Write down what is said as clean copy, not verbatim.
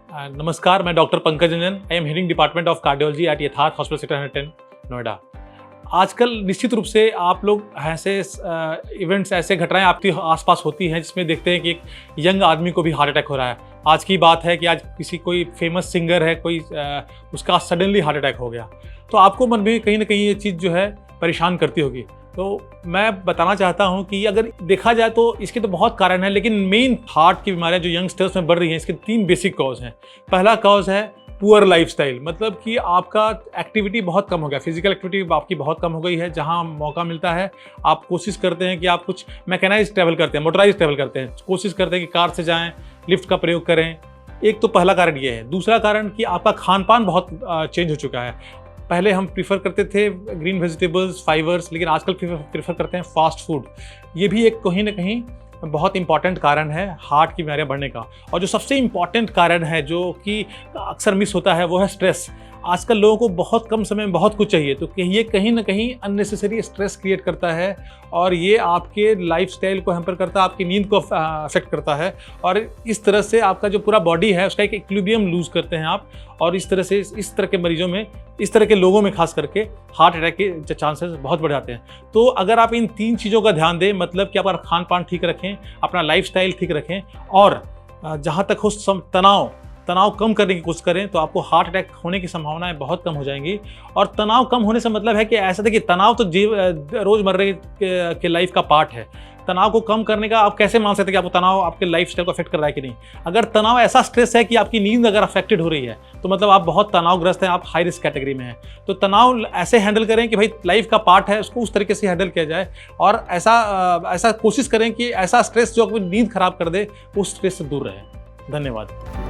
नमस्कार, मैं doctor Pankaj Ranjan. I am heading department of cardiology at Yatharth hospital sector 110 Noida. आजकल निश्चित रूप से आप लोग ऐसे इवेंट्स, ऐसे घटनाएं आपके आसपास होती हैं जिसमें देखते हैं कि एक यंग आदमी को भी हार्ट अटैक हो रहा है। आज की बात है कि आज किसी कोई फेमस सिंगर है, कोई उसका सडनली हार्ट अटैक हो गया, तो आपको मन में कहीं ना कहीं ये चीज़ जो है परेशान करती होगी। तो मैं बताना चाहता हूं कि अगर देखा जाए तो इसके तो बहुत कारण हैं, लेकिन मेन हार्ट की बीमारियां जो यंगस्टर्स में बढ़ रही हैं, इसके 3 बेसिक कॉज हैं। पहला कॉज है पुअर लाइफस्टाइल, मतलब कि आपका एक्टिविटी बहुत कम हो गया, फिजिकल एक्टिविटी आपकी बहुत कम हो गई है। जहां मौका मिलता है आप कोशिश करते हैं कि आप कुछ मैकेनाइज ट्रैवल करते हैं, मोटराइज ट्रैवल करते हैं, कोशिश करते हैं कि कार से जाएँ, लिफ्ट का प्रयोग करें। एक तो पहला कारण ये है। दूसरा कारण कि आपका खान पान बहुत चेंज हो चुका है। पहले हम प्रीफर करते थे ग्रीन वेजिटेबल्स, फाइबर्स, लेकिन आजकल प्रीफर करते हैं फास्ट फूड। ये भी एक कहीं ना कहीं बहुत इंपॉर्टेंट कारण है हार्ट की बीमारियां बढ़ने का। और जो सबसे इंपॉर्टेंट कारण है जो कि अक्सर मिस होता है वो है स्ट्रेस। आजकल लोगों को बहुत कम समय में बहुत कुछ चाहिए, तो ये कहीं ना कहीं अननेसेसरी स्ट्रेस क्रिएट करता है और ये आपके लाइफस्टाइल को हैम्पर करता है, आपकी नींद को अफेक्ट करता है और इस तरह से आपका जो पूरा बॉडी है उसका एक इक्विलिब्रियम लूज करते हैं आप। और इस तरह से इस तरह के मरीजों में, इस तरह के लोगों में खास करके हार्ट अटैक के चांसेस बहुत बढ़ जाते हैं। तो अगर आप इन 3 चीज़ों का ध्यान दें, मतलब कि आप खान पान ठीक रखें, अपना लाइफस्टाइल ठीक रखें और जहाँ तक हो तनाव कम करने की कोशिश करें, तो आपको हार्ट अटैक होने की संभावनाएं बहुत कम हो जाएंगी। और तनाव कम होने से मतलब है कि ऐसा देखिए, तनाव तो रोजमर्रा के लाइफ का पार्ट है। तनाव को कम करने का आप कैसे मान सकते हैं कि आपको तनाव आपके लाइफस्टाइल को अफेक्ट कर रहा है कि नहीं। अगर तनाव ऐसा स्ट्रेस है कि आपकी नींद अगर अफेक्टेड हो रही है, तो मतलब आप बहुत तनावग्रस्त हैं, आप हाई रिस्क कैटेगरी में हैं। तो तनाव ऐसे हैंडल करें कि भाई लाइफ का पार्ट है, उसको उस तरीके से हैंडल किया जाए और ऐसा कोशिश करें कि ऐसा स्ट्रेस जो आपकी नींद खराब कर दे, उस स्ट्रेस से दूर रहे। धन्यवाद।